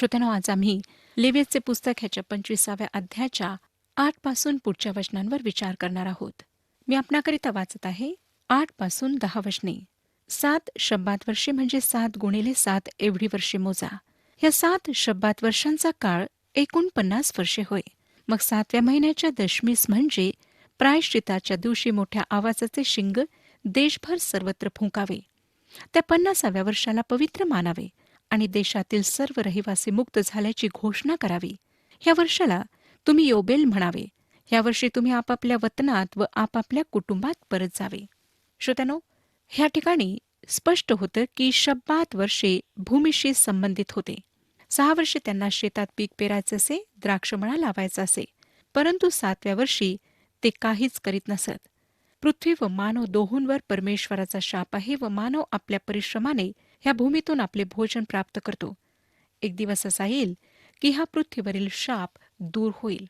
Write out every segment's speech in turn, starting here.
श्रोत्यांनो, आज आम्ही लेव्यचे पुस्तक ह्याच्या 25व्या अध्यायाच्या 8 पासून पुढच्या वचनांवर विचार करणार आहोत. मी आपणाकरिता वाचत आहे 8 पासून 10 वचने. 7 शब्बात वर्षे म्हणजे 7 गुणिले 7 एवढी वर्षे मोजा. या 7 शब्बात वर्षांचा काळ एकूण 50 वर्षे होय. मग 7व्या महिन्याच्या दशमीस म्हणजे प्रायश्चिताच्या दिवशी मोठ्या आवाजाचे शिंग देशभर सर्वत्र फुंकावे. त्या 50व्या वर्षाला पवित्र मानावे आणि देशातील सर्व रहिवासी मुक्त झाल्याची घोषणा करावी. ह्या वर्षाला तुम्ही योबेल म्हणावे. ह्या वर्षी तुम्ही आपापल्या वतनात व आपापल्या कुटुंबात परत जावे. श्रोत्यानो, ह्या ठिकाणी स्पष्ट होतं की शब्बात वर्षे भूमीशी संबंधित होते. 6 वर्षे त्यांना शेतात पीक पेरायचे असे, द्राक्षमळा लावायचा असे. परंतु 7व्या वर्षी ते काहीच करीत नसत. पृथ्वी व मानव दोहोंवर परमेश्वराचा शाप आहे व मानव आपल्या परिश्रमाने ह्या भूमीतून आपले भोजन प्राप्त करतो. एक दिवस असा येईल की हा पृथ्वीवरील शाप दूर होईल.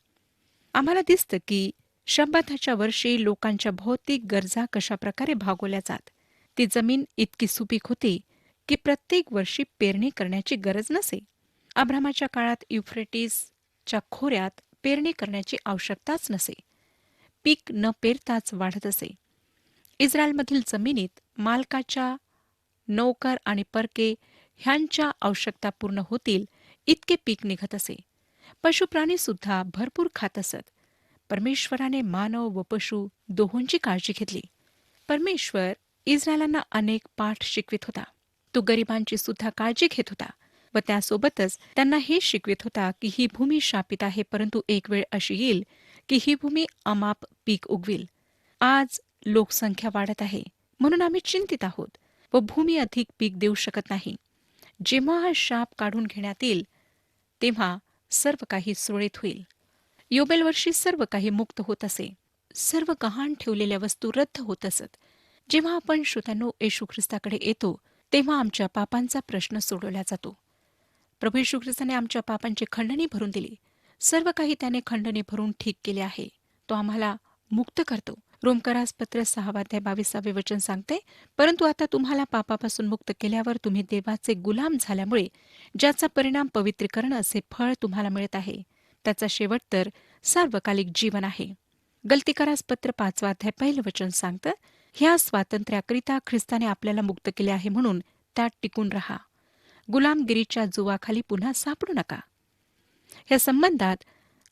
आम्हाला दिसतं की शब्बाताच्या वर्षी लोकांच्या भौतिक गरजा कशाप्रकारे भागवल्या जात. ती जमीन इतकी सुपीक होती की प्रत्येक वर्षी पेरणी करण्याची गरज नसे. अब्रामाच्या काळात युफ्रेटिसच्या खोऱ्यात पेरणी करण्याची आवश्यकताच नसे. पीक न पेरताच वाढत असे. इस्रायलमधील जमिनीत मालकाच्या नौकर आणि परके ह्यांच्या आवश्यकता पूर्ण होतील इतके पीक निघत असे. पशुप्राणी सुद्धा भरपूर खात असत. परमेश्वराने मानव व पशु दोहोंची काळजी घेतली. परमेश्वर इस्रायलांना अनेक पाठ शिकवित होता. तो गरिबांची सुद्धा काळजी घेत होता व त्यासोबतच त्यांना हे शिकवित होता की ही भूमी शापित आहे, परंतु एक वेळ अशी येईल की ही भूमी अमाप पीक उगविल. आज लोकसंख्या वाढत आहे म्हणून आम्ही चिंतित आहोत व भूमी अधिक पीक देऊ शकत नाही. जेव्हा हा शाप काढून घेण्यात येईल तेव्हा सर्व काही सुरळीत होईल. योबेल वर्षी सर्व काही मुक्त होत असे. सर्व गहाण ठेवलेल्या वस्तू रद्द होत असत. जेव्हा आपण श्रोत्यांनो येशू ख्रिस्ताकडे येतो तेव्हा आमच्या पापांचा प्रश्न सोडवला जातो. प्रभू येशू ख्रिस्ताने आमच्या पापांची खंडणी भरून दिली. सर्व काही त्याने खंडणी भरून ठीक केले आहे. तो आम्हाला मुक्त करतो. रोमकरास पत्र 6 अध्याय 22 वचन सांगते, परंतु आता तुम्हाला पापापासून मुक्त केल्यावर तुम्ही देवाचे गुलाम झाल्यामुळे ज्याचा परिणाम पवित्रीकरण असे फळ तुम्हाला मिळत आहे, त्याचा शेवट तर सार्वकालिक जीवन आहे. गलतीकारास पत्र 5 अध्याय 1 वचन सांगतं, ह्या स्वातंत्र्याकरिता ख्रिस्ताने आपल्याला मुक्त केले आहे म्हणून त्यात टिकून रहा. गुलामगिरीच्या जुवाखाली पुन्हा सापडू नका. ह्या संबंधात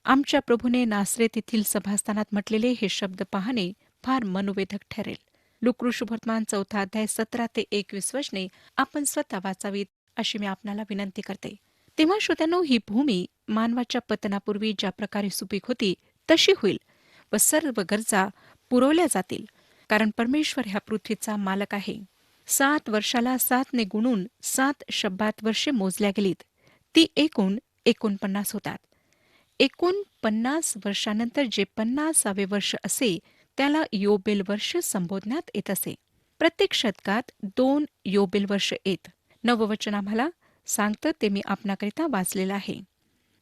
आमच्या प्रभूने नासरेत येथील सभास्थानात म्हटलेले हे शब्द पाहणे फार मनोवेधक ठरेल. लूका शुभवर्तमान 4 अध्याय 17 ते 21 वचने आपण स्वतः वाचावीत अशी मी आपणाला विनंती करते. तेव्हा श्रोत्यांनो, ही भूमी मानवाच्या पतनापूर्वी ज्या प्रकारे सुपीक होती तशी होईल व सर्व गरजा पुरवल्या जातील, कारण परमेश्वर ह्या पृथ्वीचा मालक आहे. 7 वर्षाला 7 ने गुणून 7 शब्बात वर्षे मोजल्या गेलीत. ती एकूण 49 होतात. 49 वर्षानंतर जे 50वे वर्ष असे त्याला योबेल वर्ष संबोधण्यात येत असे. प्रत्येक शतकात 2 योबेल वर्ष येत. 9 वचन आम्हाला सांगतं ते मी आपणाकरिता वाचलेलं आहे.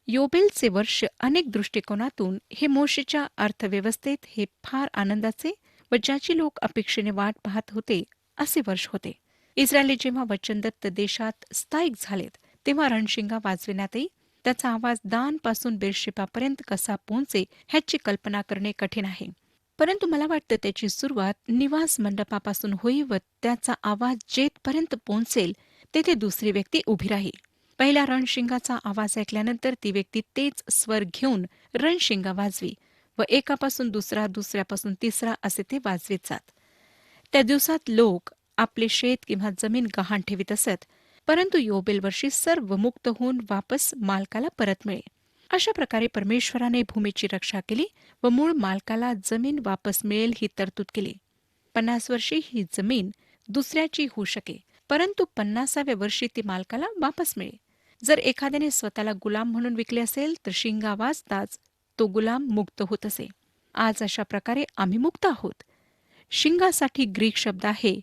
योबेलचे वर्ष अनेक दृष्टिकोनातून हे मोशेच्या अर्थव्यवस्थेत हे फार आनंदाचे व ज्याची लोक अपेक्षेने वाट पाहत होते असे वर्ष होते. इस्रायली जेव्हा वचनदत्त देशात स्थायिक झालेत तेव्हा रणशिंगा वाजविण्यात येई. त्याचा आवाज दानपासून बेरशेबापर्यंत कसा पोहोचे ह्याची कल्पना करणे कठीण आहे. परंतु मला वाटतं त्याची सुरुवात निवास मंडपापासून होई व त्याचा आवाज जेथपर्यंत पोहोचेल तेथे दुसरी व्यक्ती उभी राहील. पहिल्या रणशिंगाचा आवाज ऐकल्यानंतर ती व्यक्ती तेच स्वर घेऊन रणशिंगा वाजवी व एकापासून दुसरा, दुसऱ्यापासून तिसरा असे ते वाजवीत जात. त्या दिवसात लोक आपले शेत किंवा जमीन गहाण ठेवीत असत, परंतु योबेल वर्षी सर्व मुक्त होऊन वापस मालकाला परत मिळे. अशा प्रकारे परमेश्वराने भूमीची रक्षा केली व मूळ मालकाला जमीन वापस मिळेल ही तरतूद केली. 50 वर्षी ही जमीन दुसऱ्याची होऊ शके, परंतु 50व्या वर्षी ती मालकाला वापस मिळे. जर एखाद्याने स्वतःला गुलाम म्हणून विकले असेल तर शिंगा वाजताच तो गुलाम मुक्त होत असे. आज अशा प्रकारे आम्ही मुक्त आहोत. शिंगासाठी ग्रीक शब्द आहे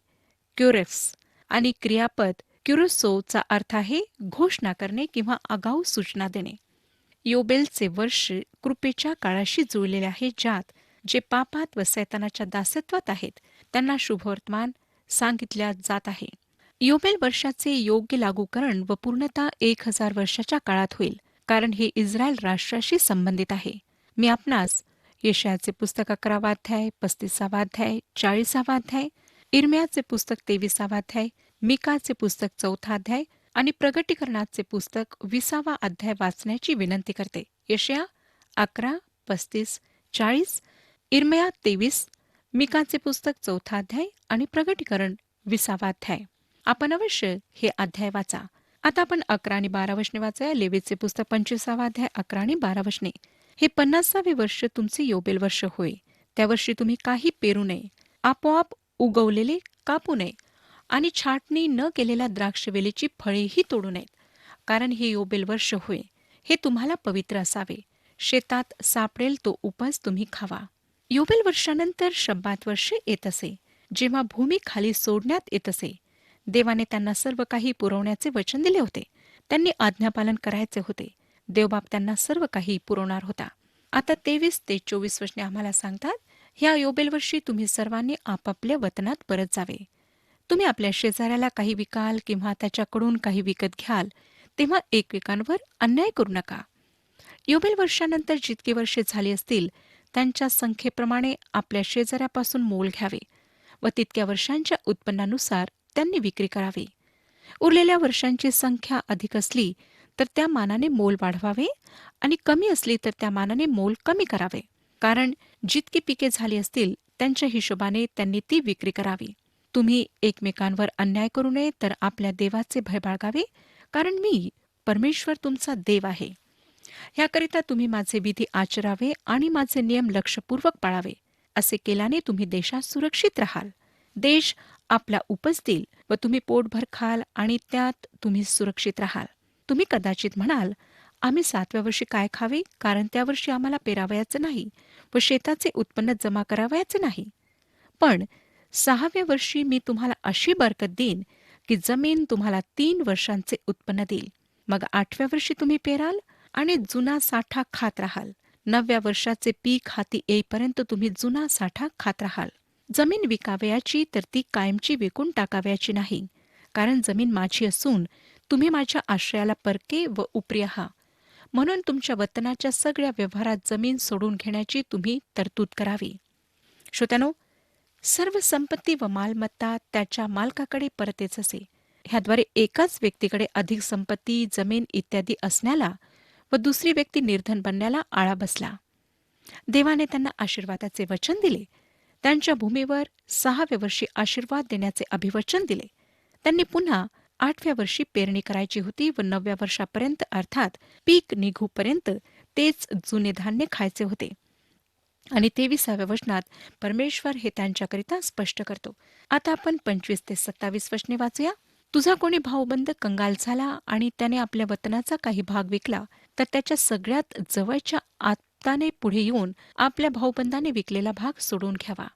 क्युरेफ्स आणि क्रियापद क्युरोसोचा अर्थ आहे घोषणा करणे किंवा आगाऊ सूचना देणे. योबेलचे वर्ष कृपेच्या काळाशी जुळलेले आहे, ज्यात जे पापात व सैतानाच्या दासत्वात आहेत त्यांना शुभवर्तमान सांगितल्या जात आहे. योबेल वर्षाचे योग्य लागूकरण व पूर्णता 1000 वर्षाच्या काळात होईल, कारण हे इस्रायल राष्ट्राशी संबंधित आहे. मी आपणास यशायाचे पुस्तक 11वा अध्याय, 35वा अध्याय, 40वा अध्याय, इर्म्याचे पुस्तक 23वा अध्याय, मिकाचे पुस्तक 4था अध्याय आणि प्रगटीकरणाचे पुस्तक 20वा अध्याय वाचण्याची विनंती करते. यशया 11, 35, 40, इर्मया 23, मिकाचे पुस्तक 4था अध्याय आणि प्रगटीकरण 20वा अध्याय. आपण अवश्य हे अध्याय वाचा. आता आपण 11 आणि 12 वचने वाचा. लेवीचे पुस्तक 25वा अध्याय 11 आणि 12 वचने. हे 50वे वर्ष तुमचे योबेल वर्ष होय. त्या वर्षी तुम्ही काही पेरू नये, आपोआप उगवलेले कापू नये आणि छाटणी न केलेल्या द्राक्षवेलीची फळेही तोडू नयेत, कारण हे योबेल वर्ष होय. हे तुम्हाला पवित्र असावे. शेतात सापडेल तो उपज तुम्ही खावा. योबेल वर्षानंतर शब्बात वर्ष येत असे, जेव्हा भूमी खाली सोडण्यात येत असे. देवाने त्यांना सर्व काही पुरवण्याचे वचन दिले होते. त्यांनी आज्ञापालन करायचे होते. देवबाप त्यांना सर्व काही पुरवणार होता. आता 23 ते 24 वचने आम्हाला सांगतात, ह्या योबेल वर्षी तुम्ही सर्वांनी आपापल्या वतनात परत जावे. तुम्ही आपल्या शेजाऱ्याला काही विकाल किंवा त्याच्याकडून काही विकत घ्याल, तेव्हा एकमेकांवर अन्याय करू नका. योबेल वर्षानंतर जितकी वर्षे झाली असतील, त्यांच्या संख्येप्रमाणे आपल्या शेजाऱ्यापासून मोल घ्यावे व तितक्या वर्षांच्या उत्पन्नानुसार त्यांनी विक्री करावी. उरलेल्या वर्षांची संख्या अधिक असली तर त्या मानाने मोल वाढवावे आणि कमी असली तर त्या मानाने मोल कमी करावे, कारण जितकी पिके झाली असतील त्यांच्या हिशोबाने त्यांनी ती विक्री करावी. तुम्ही एकमेकांवर अन्याय करू नये, तर आपल्या देवाचे भय बाळगावे, कारण मी परमेश्वर तुमचा देव आहे. ह्याकरिता तुम्ही माझे विधी आचरावे आणि माझे नियम लक्षपूर्वक पाळावे. असे केल्याने तुम्ही देशात सुरक्षित राहाल. देश आपला उपज देईल व तुम्ही पोटभर खाल आणि त्यात तुम्ही सुरक्षित राहाल. तुम्ही कदाचित म्हणाल, आम्ही 7व्या वर्षी काय खावे, कारण त्या वर्षी आम्हाला पेरावयाचे नाही व शेताचे उत्पन्न जमा करावयाचे नाही. पण 6व्या वर्षी मी तुम्हाला अशी बरकत देईन की जमीन तुम्हाला 3 वर्षांचे उत्पन्न देईल. मग 8व्या वर्षी तुम्ही पेराल आणि जुना साठा खात राहाल. 9व्या वर्षाचे पीक हाती येईपर्यंत तुम्ही जुना साठा खात राहाल. जमीन विकावयाची तर ती कायमची विकून टाकावयाची नाही, कारण जमीन माझी असून तुम्ही माझ्या आश्रयाला परके व उपरी आहात. म्हणून तुमच्या वतनाच्या सगळ्या व्यवहारात जमीन सोडून घेण्याची तुम्ही तरतूद करावी. श्रोत्यानो, सर्व संपत्ती व मालमत्ता त्याच्या मालकाकडे परतेच असे. ह्याद्वारे एकाच व्यक्तीकडे अधिक संपत्ती, जमीन इत्यादी असण्याला व दुसरी व्यक्ती निर्धन बनण्याला आळा बसला. देवाने त्यांना आशीर्वादाचे वचन दिले. त्यांच्या भूमीवर 6व्या वर्षी आशीर्वाद देण्याचे अभिवचन दिले. त्यांनी पुन्हा 8व्या वर्षी पेरणी करायची होती व 9व्या वर्षापर्यंत, अर्थात पीक निघूपर्यंत तेच जुने धान्य खायचे होते. आणि 23व्या वचनात परमेश्वर हे त्यांच्याकरिता स्पष्ट करतो. आता आपण 25 ते 27 वचने वाचूया. तुझा कोणी भाऊबंद कंगाल झाला आणि त्याने आपल्या वतनाचा काही भाग विकला, तर त्याच्या सगळ्यात जवळच्या आप्ताने पुढे येऊन आपल्या भाऊबंदाने विकलेला भाग सोडून घ्यावा.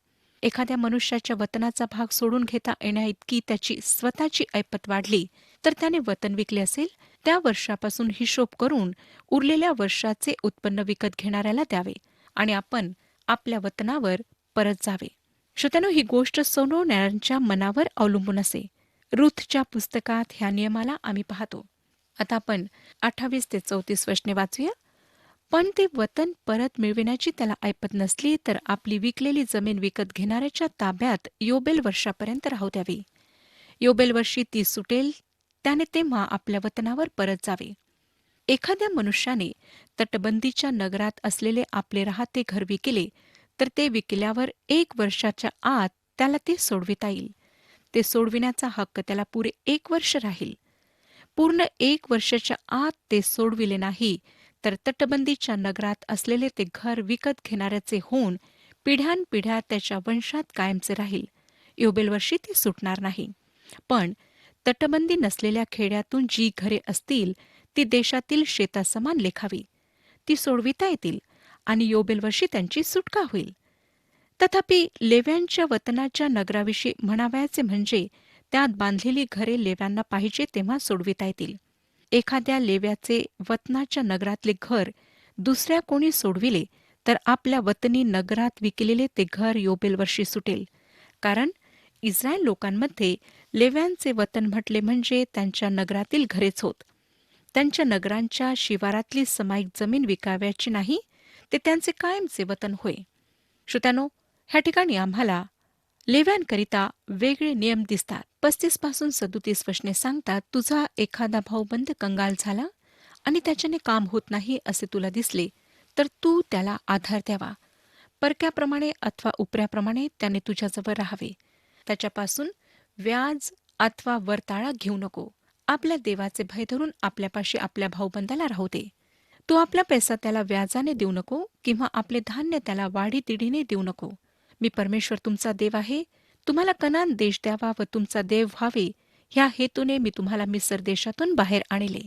एखाद्या मनुष्याच्या वतनाचा भाग सोडून घेता येण्याइतकी त्याची स्वतःची ऐपत वाढली, तर त्याने वतन विकले असेल, त्या वर्षापासून हिशोब करून उरलेल्या वर्षाचे उत्पन्न विकत घेणाऱ्याला द्यावे आणि आपण आपल्या वतनावर परत जावे. श्रोत्यानो, ही गोष्ट सोडवणाऱ्यांच्या मनावर अवलंबून असे. रूथच्या पुस्तकात ह्या नियमाला आम्ही पाहतो. आता आपण 28 ते 34 वचने वाचूया. पण ते वतन परत मिळविण्याची त्याला ऐपत नसली, तर आपली विकलेली जमीन विकत घेणाऱ्याच्या ताब्यात योबेल वर्षापर्यंत राहू द्यावी. योबेल वर्षी ती सुटेल, त्याने तेव्हा आपल्या वतनावर परत जावे. एखाद्या मनुष्याने तटबंदीच्या नगरात असलेले आपले राहते घर विकले, तर ते विकल्यावर 1 वर्षाच्या आत त्याला ते सोडविता येईल. ते सोडविण्याचा हक्क त्याला पुरे 1 वर्ष राहील. पूर्ण 1 वर्षाच्या आत ते सोडविले नाही, तर तटबंदीच्या नगरात असलेले ते घर विकत घेणाऱ्याचे होऊन पिढ्यानपिढ्या त्याच्या वंशात कायमचे राहील. योबेल वर्षी ते सुटणार नाही. पण तटबंदी नसलेल्या खेड्यातून जी घरे असतील, ती देशातील शेतासमान लेखावी. ती सोडविता येतील आणि योबेल वर्षी त्यांची सुटका होईल. तथापि लेव्यांच्या वतनाच्या नगराविषयी म्हणावयाचे म्हणजे त्यात बांधलेली घरे लेव्यांना पाहिजे तेव्हा सोडविता येतील. एखाद्या लेव्याचे वतनाच्या नगरातले घर दुसऱ्या कोणी सोडविले, तर आपल्या वतनी नगरात विकलेले ते घर योबेल वर्षी सुटेल. कारण इस्रायल लोकांमध्ये लेव्यांचे वतन म्हटले म्हणजे त्यांच्या नगरातील घरेच होत. त्यांच्या नगरांच्या शिवारातली समायिक जमीन विकाव्याची नाही, ते त्यांचे कायमचे वतन होय. श्रोत्यानो, ह्या ठिकाणी आम्हाला लेव्यांकरिता वेगळे नियम दिसतात. 35 पासून 37 वचने सांगतात, तुझा एखादा भाऊबंद कंगाल झाला आणि त्याच्याने काम होत नाही असे तुला दिसले, तर तू त्याला आधार द्यावा. परक्याप्रमाणे अथवा उपऱ्याप्रमाणे त्याने तुझ्याजवळ राहावे. त्याच्यापासून व्याज अथवा वरताळा घेऊ नको. आपल्या देवाचे भय धरून आपल्यापाशी आपल्या भाऊबंदाला राहू दे. तू आपला पैसा त्याला व्याजाने देऊ नको किंवा आपले धान्य त्याला वाढीतिडीने देऊ नको. मी परमेश्वर तुमचा देव आहे. तुम्हाला कनान देश द्यावा व तुमचा देव व्हावे, ह्या हेतूने मी तुम्हाला मिस्र देशातून बाहेर आणले.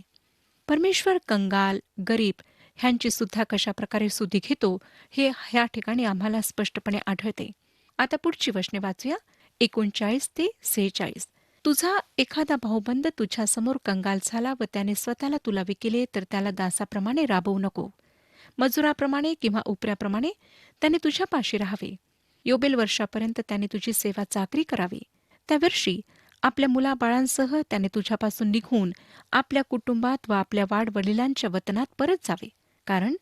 परमेश्वर कंगाल, गरीब ह्यांची सुद्धा कशा प्रकारे सुधी घेतो हे ह्या ठिकाणी आम्हाला स्पष्टपणे आढळते. आता पुढची वचने वाचूया. 39 ते 46. तुझा एखादा भाऊबंद तुझ्यासमोर कंगाल झाला व त्याने स्वतःला तुला विकिले, तर त्याला दासाप्रमाणे राबवू नको. मजुराप्रमाणे किंवा उपऱ्याप्रमाणे त्याने तुझ्यापाशी राहावे. योबेल वर्षापर्यंत त्याने तुझी सेवा चाकरी करावी. त्या वर्षी आपल्या मुलाबाळांसह त्याने तुझ्यापासून निघून आपल्या कुटुंबात व आपल्या वाडवडिलांच्या वतनात परत जावे. कारण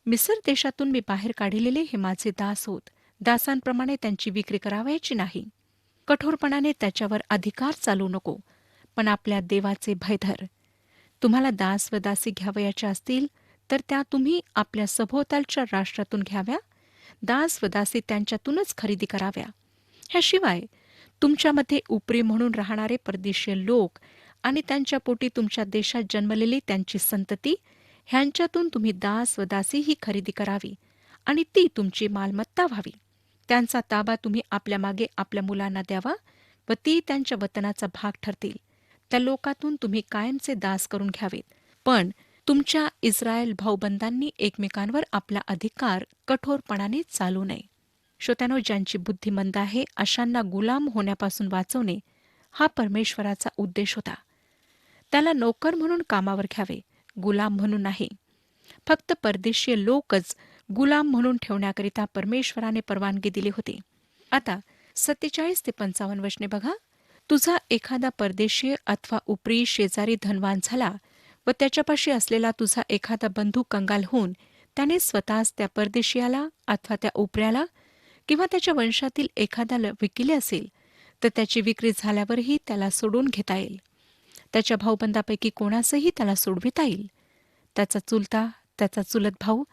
मिस्र देशातून मी बाहेर काढलेले हे माझे दास होत. दासांप्रमाणे त्यांची विक्री करावयाची नाही. कठोरपणाने त्याच्यावर अधिकार चालू नको, पण आपल्या देवाचे भय धर. तुम्हाला दास व दासी घ्यावयाच्या असतील तर त्या तुम्ही आपल्या सभोवतालच्या राष्ट्रातून घ्याव्या. दास व दासी त्यांच्यातूनच खरेदी कराव्या. ह्याशिवाय तुमच्यामध्ये उपरी म्हणून राहणारे परदेशीय लोक आणि त्यांच्या पोटी तुमच्या देशात जन्मलेली त्यांची संतती, ह्यांच्यातून तुम्ही दास व दासी ही खरेदी करावी आणि ती तुमची मालमत्ता व्हावी. त्यांचा ताबा तुम्ही आपल्या मागे आपल्या मुलांना द्यावा व ती त्यांच्या वतनाचा भाग ठरतील. त्या लोकातून तुम्ही कायमचे दास करून घ्यावेत. पण तुमच्या इस्रायल भाऊबंदांनी एकमेकांवर आपला अधिकार कठोरपणाने चालू नये. श्रोत्यानो, ज्यांची बुद्धी मंद आहे अशांना गुलाम होण्यापासून वाचवणे हा परमेश्वराचा उद्देश होता. त्याला नोकर म्हणून कामावर घ्यावे, गुलाम म्हणून नाही. फक्त परदेशीय लोकच गुलाम म्हणून ठेवण्याकरिता परमेश्वराने परवानगी दिली होती. आता 47 ते 55 वचने बघा. तुझा एखादा परदेशीय अथवा उपरी शेजारी धनवान झाला व त्याच्यापाशी असलेला तुझा एखादा बंधू कंगाल होऊन त्याने स्वतःच त्या परदेशियाला अथवा त्या उपऱ्याला किंवा त्याच्या वंशातील एखाद्याला विकिले असेल, तर त्याची विक्री झाल्यावरही त्याला सोडून घेता येईल. त्याच्या भाऊबंदापैकी कोणासही त्याला सोडविता येईल. त्याचा चुलता, त्याचा चुलत भाऊ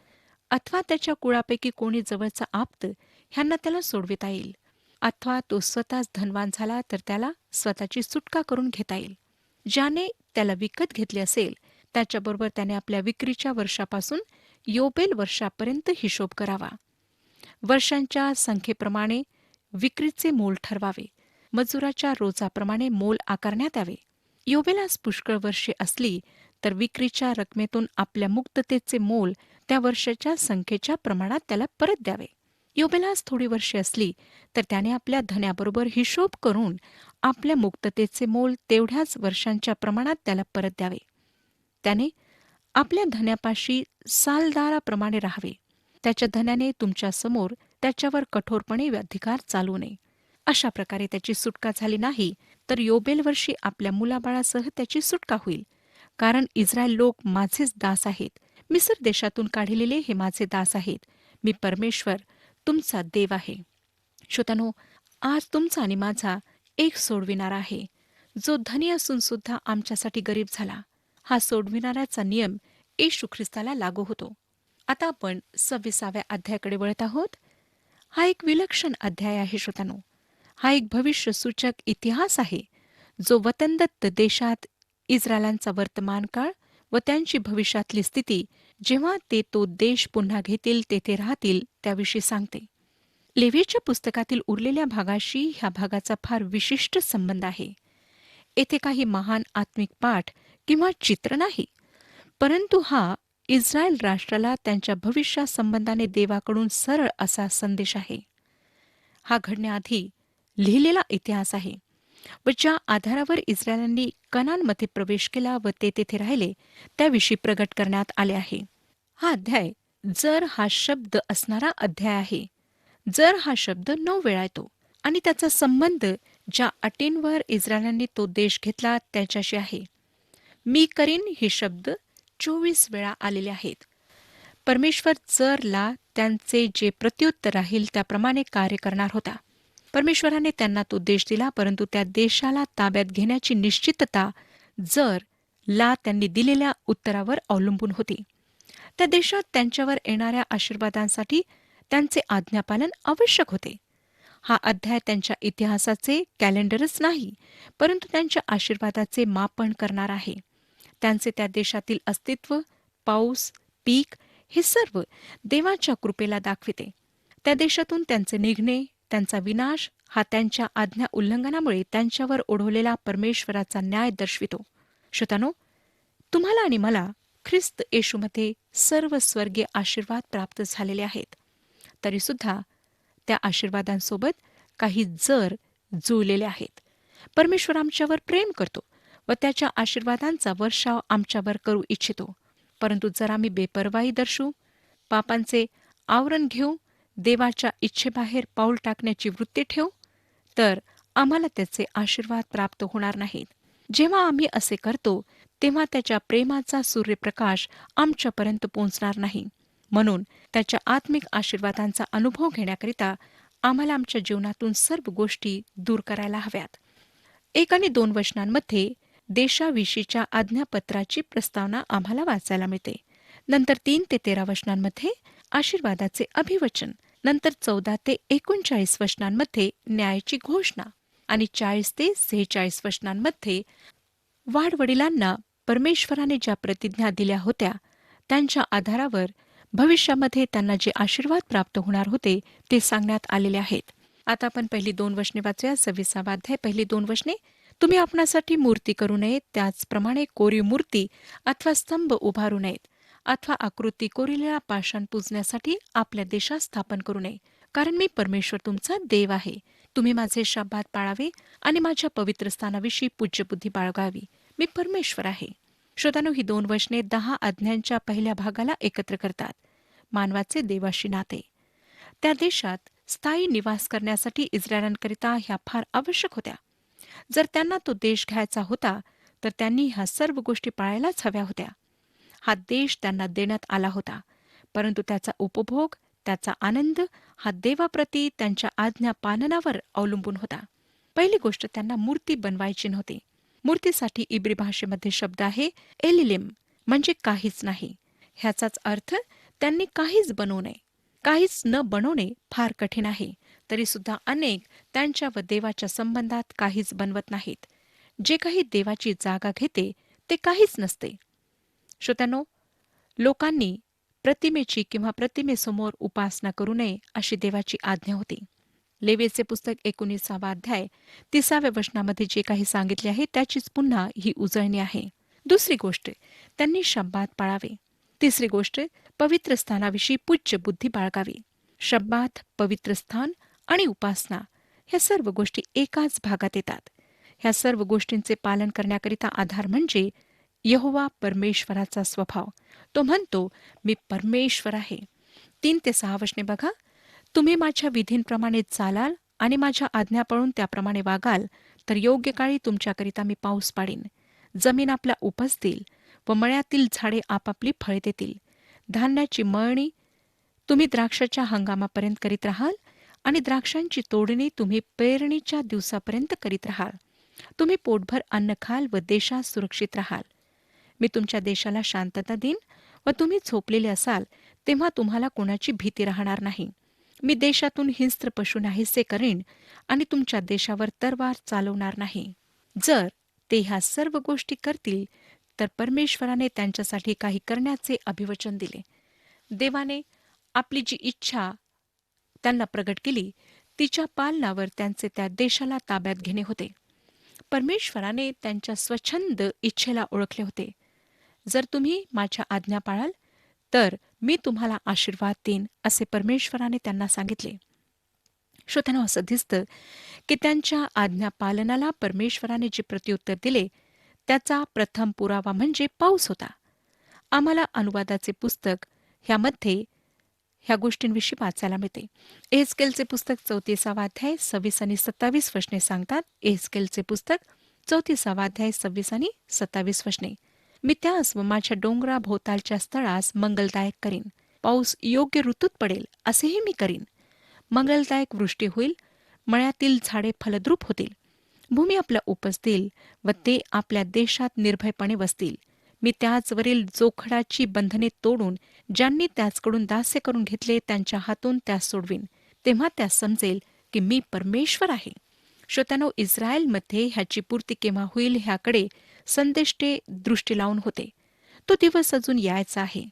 अथवा त्याच्या कुळापैकी कोणी जवळचा आप्त ह्यांना त्याला सोडविता येईल. अथवा तो स्वतःच धनवान झाला तर त्याला स्वतःची सुटका करून घेता येईल. ज्याने त्याला विकत घेतले असेल त्याच्याबरोबर त्याने आपल्या विक्रीच्या वर्षापासून योबेल वर्षापर्यंत हिशोब करावा. वर्षांच्या संख्येप्रमाणे विक्रीचे मोल ठरवावे. मजुराच्या रोजाप्रमाणे मोल आकारण्यात यावे. योबेलास पुष्कळ वर्षे असली तर विक्रीच्या रकमेतून आपल्या मुक्ततेचे मोल त्या वर्षाच्या संख्येच्या प्रमाणात त्याला परत द्यावे. योबेलास थोडी वर्षे असली तर त्याने आपल्या धन्याबरोबर हिशोब करून आपल्या मुक्ततेचे मोल तेवढ्याच वर्षांच्या प्रमाणात त्याला परत द्यावे. त्याने आपल्या धन्यापाशी सालदाराप्रमाणे राहावे. त्याच्या धन्याने तुमच्यासमोर त्याच्यावर कठोरपणे अधिकार चालू नये. अशा प्रकारे त्याची सुटका झाली नाही तर योबेल वर्षी आपल्या मुलाबाळासह त्याची सुटका होईल. कारण इस्रायल लोक माझेच दास आहेत. मिस्र देशातून काढलेले हे माझे दास आहेत. मी परमेश्वर तुमचा देव आहे. श्रोत्यानो, आज तुमचा आणि माझा एक सोडविणारा आहे, जो धनी असून सुद्धा आमच्यासाठी गरीब झाला. हा सोडविणाऱ्याचा नियम येशू ख्रिस्ताला लागू होतो. आता आपण 26व्या अध्यायाकडे वळत आहोत. हा एक विलक्षण अध्याय आहे श्रोत्यानो. हा एक भविष्यसूचक इतिहास आहे, जो वतनदत्त देशात इस्रायलांचा वर्तमान काळ व त्यांची भविष्यातली स्थिती, जेव्हा ते तो देश पुन्हा घेतील, तेथे राहतील, त्याविषयी सांगते. लेवीच्या पुस्तकातील उरलेल्या भागाशी ह्या भागाचा फार विशिष्ट संबंध आहे. येथे काही महान आत्मिक पाठ किंवा चित्र नाही, परंतु हा इस्रायल राष्ट्राला त्यांच्या भविष्यासंबंधाने देवाकडून सरळ असा संदेश आहे. हा घडण्याआधी लिहिलेला इतिहास आहे व ज्या आधारावर इस्रायलांनी कनानमध्ये प्रवेश केला व ते तेथे राहिले त्याविषयी प्रगट करण्यात आले आहे. हा अध्याय जर हा शब्द असणारा अध्याय आहे. जर हा शब्द 9 वेळा येतो आणि त्याचा संबंध ज्या अटींवर इस्रायलांनी तो देश घेतला त्याच्याशी आहे. मी करीन हे शब्द 24 वेळा आलेले आहेत. परमेश्वर जरला त्यांचे जे प्रत्युत्तर राहील त्याप्रमाणे कार्य करणार होता. परमेश्वराने त्यांना तो देश दिला, परंतु त्या देशाला ताब्यात घेण्याची निश्चितता जर ला त्यांनी दिलेल्या उत्तरावर अवलंबून होती. त्या देशात त्यांच्यावर येणाऱ्या आशीर्वादांसाठी त्यांचे आज्ञापालन आवश्यक होते. हा अध्याय त्यांच्या इतिहासाचे कॅलेंडरच नाही, परंतु त्यांच्या आशीर्वादाचे मापन करणार आहे. त्यांचे त्या देशातील अस्तित्व, पाऊस, पीक हे सर्व देवाच्या कृपेला दाखविते. त्या देशातून त्यांचे निघणे, त्यांचा विनाश हा त्यांच्या आज्ञा उल्लंघनामुळे त्यांच्यावर ओढवलेला परमेश्वराचा न्याय दर्शवितो. श्रोतांनो, तुम्हाला आणि मला ख्रिस्त येशूमध्ये सर्व स्वर्गीय आशीर्वाद प्राप्त झालेले आहेत. तरीसुद्धा त्या आशीर्वादांसोबत काही जर जुळलेले आहेत. परमेश्वर आमच्यावर प्रेम करतो व त्याच्या आशीर्वादांचा वर्षाव आमच्यावर करू इच्छितो. परंतु जर आम्ही बेपर्वाई दर्शवू, पापांचे आवरण घेऊ, देवाच्या इच्छेबाहेर पाऊल टाकण्याची वृत्ती ठेवू, तर आम्हाला त्याचे आशीर्वाद प्राप्त होणार नाहीत. जेव्हा आम्ही असे करतो तेव्हा त्याच्या प्रेमाचा सूर्यप्रकाश आमच्यापर्यंत पोहोचणार नाही. म्हणून त्याच्या आत्मिक आशीर्वादांचा अनुभव घेण्याकरिता आम्हाला आमच्या जीवनातून सर्व गोष्टी दूर करायला हव्यात. 1 आणि 2 वचनांमध्ये देशाविषयीच्या आज्ञापत्राची प्रस्तावना आम्हाला वाचायला मिळते. नंतर 3 ते 13 वचनांमध्ये आशीर्वादाचे अभिवचन, नंतर 14 ते 39 वचनांमध्ये न्यायाची घोषणा आणि 40 ते 46 वचनांमध्ये वाडवडिलांना परमेश्वराने ज्या प्रतिज्ञा दिल्या होत्या त्यांच्या आधारावर भविष्यामध्ये त्यांना जे आशीर्वाद प्राप्त होणार होते ते सांगण्यात आलेले आहेत. आता आपण पहिली 2 वचने वाचूया. 26 अध्याय पहिली 2 वचने. तुम्ही आपणासाठी मूर्ती करू नयेत, त्याचप्रमाणे कोरीव मूर्ती अथवा स्तंभ उभारू नयेत, अथवा आकृती कोरिलेला पाषाण पूजण्यासाठी आपल्या देशात स्थापन करू नये. कारण मी परमेश्वर तुमचा देव आहे. तुम्ही माझे शब्दात पाळावे आणि माझ्या पवित्र स्थानाविषयी पूज्यबुद्धी बाळगावी. मी परमेश्वर आहे. श्रोतांनो, ही 2 वचने 10 आज्ञांच्या पहिल्या भागाला एकत्र करतात. मानवाचे देवाशी नाते. त्या देशात स्थायी निवास करण्यासाठी इस्रायलांकरिता ह्या फार आवश्यक होत्या. जर त्यांना तो देश घ्यायचा होता तर त्यांनी ह्या सर्व गोष्टी पाळायलाच हव्या होत्या. हा देश त्यांना देण्यात आला होता, परंतु त्याचा उपभोग, त्याचा आनंद हा देवाप्रती त्यांच्या आज्ञा पालनावर अवलंबून होता. पहिली गोष्ट, त्यांना मूर्ती बनवायची नव्हती. मूर्तीसाठी इब्री भाषेमध्ये शब्द आहे एलिलिम, म्हणजे काहीच नाही. ह्याचाच अर्थ त्यांनी काहीच बनवू नये. काहीच न बनवणे फार कठीण आहे. तरी सुद्धा अनेक त्यांच्या व देवाच्या संबंधात काहीच बनवत नाहीत. जे काही देवाची जागा घेते ते काहीच नसते. श्रोत्यांनो, लोकांनी प्रतिमेची किंवा प्रतिमेसमोर उपासना करू नये अशी देवाची आज्ञा होती. लेवीचे पुस्तक 19 अध्याय 30 वचनामध्ये जे काही सांगितले आहे त्याचीच पुन्हा ही उजळणी आहे. दुसरी गोष्ट, त्यांनी शब्दात पाळावे. तिसरी गोष्ट, पवित्र स्थानाविषयी पूज्य बुद्धी बाळगावी. शब्दात, पवित्र स्थान आणि उपासना ह्या सर्व गोष्टी एकाच भागात येतात. ह्या सर्व गोष्टींचे पालन करण्याकरिता आधार म्हणजे यहोवा परमेश्वराचा स्वभाव. तो म्हणतो, मी परमेश्वर आहे. 3 ते 6 वचने बघा. तुम्ही माझ्या विधींप्रमाणे चालाल आणि माझ्या आज्ञा पाळून त्याप्रमाणे वागाल, तर योग्य काळी तुमच्याकरिता मी पाऊस पाडीन. जमीन आपला उपज देईल व मळ्यातील झाडे आपापली फळे देतील. धान्याची मळणी तुम्ही द्राक्षाच्या हंगामापर्यंत करीत राहाल आणि द्राक्षांची तोडणी तुम्ही पेरणीच्या दिवसापर्यंत करीत राहाल. तुम्ही पोटभर अन्न खाल व देशात सुरक्षित राहाल. मी तुमच्या देशाला शांतता देईन व तुम्ही झोपलेले असाल तेव्हा तुम्हाला कोणाची भीती राहणार नाही. मी देशातून हिंस्त्र पशु नाहीसे करीन आणि तुमच्या देशावर तरवार चालवणार नाही. जर ते ह्या सर्व गोष्टी करतील तर परमेश्वराने त्यांच्यासाठी काही करण्याचे अभिवचन दिले. देवाने आपली जी इच्छा त्यांना प्रगट केली तिच्या पालनावर त्यांचे त्या देशाला ताब्यात घेणे होते. परमेश्वराने त्यांच्या स्वच्छंद इच्छेला ओळखले होते. जर तुम्ही माझ्या आज्ञा पाळाल तर मी तुम्हाला आशीर्वाद देईन असे परमेश्वराने त्यांना सांगितले. श्रोत्यांनो, असं दिसतं की त्यांच्या आज्ञा पालनाला परमेश्वराने जे प्रत्युत्तर दिले त्याचा प्रथम पुरावा म्हणजे पाऊस होता. आम्हाला अनुवादाचे पुस्तक ह्या गोष्टींविषयी वाचायला मिळते. एहेजकेलचे पुस्तक 34 अध्याय 26 आणि 27 वचने सांगतात. एहेजकेलचे पुस्तक 34 अध्याय 26 आणि 27 वचने. मी त्यास व माझ्या डोंगरा भोवतालच्या स्थळास मंगलदायक करीन. पाऊस योग्य ऋतूत पडेल असेही मी करीन. मंगलदायक वृष्टी होईल. मळ्यातील झाडे फलद्रूप होतील. भूमी आपला उपज देईल व ते आपल्या देशात निर्भयपणे वसतील. मी त्याचवरील जोखडाची बंधने तोडून ज्यांनी त्याचकडून दास्य करून घेतले त्यांच्या हातून त्यास सोडवीन. तेव्हा त्यास समजेल की मी परमेश्वर आहे. श्रोत्यानो, इस्रायलमध्ये ह्याची पूर्ती केव्हा होईल ह्याकडे संदेष्टे दृष्टी लावून होते. तो दिवस अजून यायचा आहे.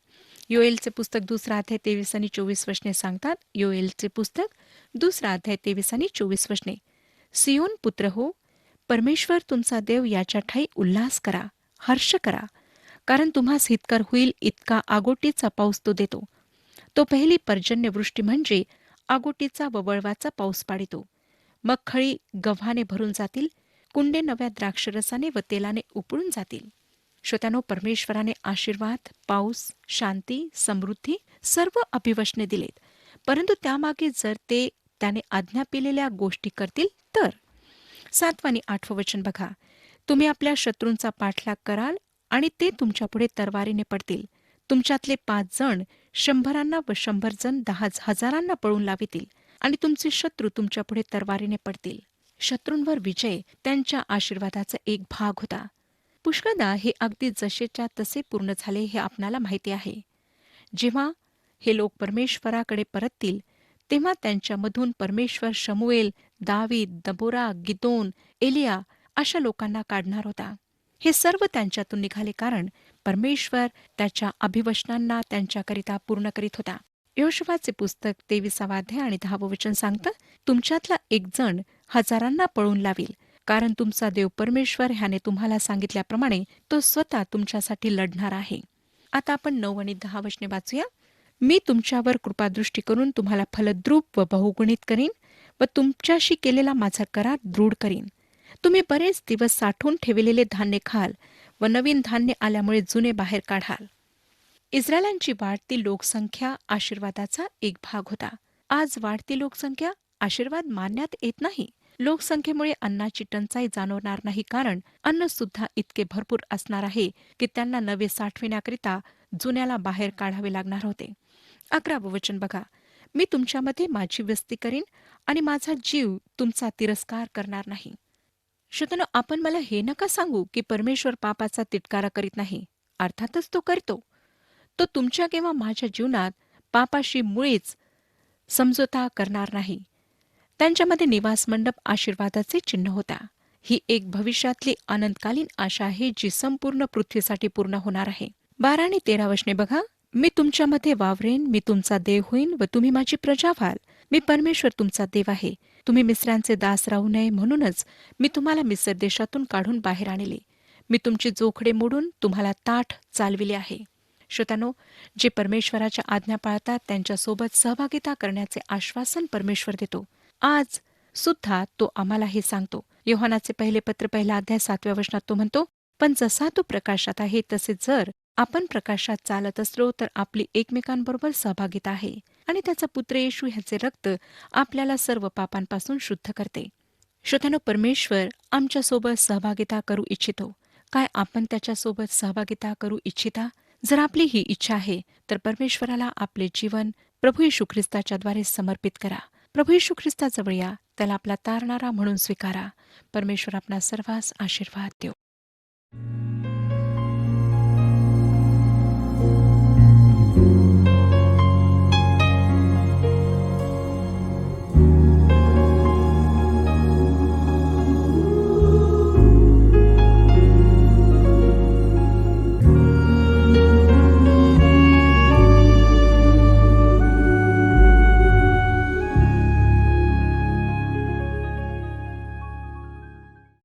योएलचे पुस्तक 2 अध्याय 23 आणि 24 वचने सांगतात. योएलचे पुस्तक 2 अध्याय 23 आणि 24 वचने. सियोन पुत्र हो, परमेश्वर तुमचा देव याच्या ठाई उल्हास करा, हर्ष करा, कारण तुम्हास हितकर होईल इतका आगोटीचा पाऊस तो देतो. तो पहिली पर्जन्यवृष्टी म्हणजे आगोटीचा व वळवाचा पाऊस पाडितो. मग खळी गव्हाने भरून जातील, कुंडे नव्या द्राक्षरसाने व तेलाने उपळून जातील. श्रोत्यानो, परमेश्वराने आशीर्वाद, पाऊस, शांती, समृद्धी सर्व अभिवचने दिलेत. परंतु त्यामागे जर ते त्याने आज्ञा पिलेल्या गोष्टी करतील तर. 7 आणि 8 वचन बघा. तुम्ही आपल्या शत्रूंचा पाठलाग कराल आणि ते तुमच्यापुढे तरवारीने पडतील. तुमच्यातले 5 जण 100 व 100 जण 10,000 पळून लावितील आणि तुमचे शत्रू तुमच्यापुढे तरवारीने पडतील. शत्रूंवर विजय त्यांच्या आशीर्वादाचा एक भाग होता. पुष्कळदा हे अगदी जसेच्या तसे पूर्ण झाले हे आपणाला माहिती आहे. जेव्हा हे लोक परमेश्वराकडे परततील तेव्हा त्यांच्यामधून परमेश्वर शमुएल, दावीद, दबोरा, गिदोन, एलिया अशा लोकांना काढणार होता. हे सर्व त्यांच्यातून निघाले कारण परमेश्वर त्याच्या अभिवचनांना त्यांच्याकरिता पूर्ण करीत होता. योशुवाचे पुस्तक 23 अध्याय आणि 10 वचन सांगतं, तुमच्यातला एक जण हजारांना पळून लावील, कारण तुमचा देव परमेश्वर ह्याने तुम्हाला सांगितल्याप्रमाणे तो स्वतः तुमच्यासाठी लढणार आहे. आता आपण 9 आणि 10 वचने वाचूया. मी तुमच्यावर कृपादृष्टी करून तुम्हाला फलद्रूप व बहुगुणित करीन व तुमच्याशी केलेला माझा करार दृढ करीन. तुम्ही बरेच दिवस साठवून ठेवलेले धान्य खाल व नवीन धान्य आल्यामुळे जुने बाहेर काढाल. इस्रायलांची वाढती लोकसंख्या आशीर्वादाचा एक भाग होता. आज वाढती लोकसंख्या आशीर्वाद मानण्यात येत नाही. लोकसंख्येमुळे अन्नाची टंचाई जाणवणार नाही, कारण अन्न सुद्धा इतके भरपूर असणार आहे की त्यांना नवे साठविण्याकरिता जुन्याला बाहेर काढावे लागणार होते. 11 वचन बघा. मी तुमच्यामध्ये माझी वस्ती करीन आणि माझा जीव तुमचा तिरस्कार करणार नाही. श्रोत्यानो, आपण मला हे नका सांगू की परमेश्वर पापाचा तिटकारा करीत नाही. अर्थातच तो करतो. तो तुमच्या किंवा माझ्या जीवनात पापाशी मुळीच समझोता करणार नाही. त्यांच्यामध्ये निवास मंडप आशीर्वादाचे चिन्ह होता. ही एक भविष्यातली अनंतकालीन आशा आहे जी संपूर्ण पृथ्वीसाठी पूर्ण होणार आहे. 12 आणि 13 वचने बघा. मी तुमच्यामध्ये वावरेन, मी तुमचा देव होईन व तुम्ही माझी प्रजा व्हाल. मी परमेश्वर तुमचा देव आहे. तुम्ही मिस्रांचे दास राहू नये म्हणूनच मी तुम्हाला मिस्र देशातून काढून बाहेर आणले. मी तुमची जोखडे मोडून तुम्हाला ताठ चालविले आहे. श्रोत्यानो, जे परमेश्वराच्या आज्ञा पाळतात त्यांच्यासोबत सहभागिता करण्याचे आश्वासन परमेश्वर देतो. आज सुद्धा तो आम्हाला हे सांगतो. योहानाचे पहिले पत्र 1 अध्याय 7 वचनात तो म्हणतो, पण जसा तो प्रकाशात आहे तसे जर आपण प्रकाशात चालत असलो तर आपली एकमेकांबरोबर सहभागिता आहे आणि त्याचा पुत्र येशू ह्याचे रक्त आपल्याला सर्व पापांपासून शुद्ध करते. श्रोत्यानो, परमेश्वर आमच्यासोबत सहभागिता करू इच्छितो. काय आपण त्याच्यासोबत सहभागिता करू इच्छिता? जर आपली ही इच्छा आहे तर परमेश्वराला आपले जीवन प्रभू येशू ख्रिस्ताच्याद्वारे समर्पित करा. प्रभू येशू ख्रिस्ताजवळ या, त्याला आपला तारणारा म्हणून स्वीकारा. परमेश्वर आपणा सर्वांस आशीर्वाद देव.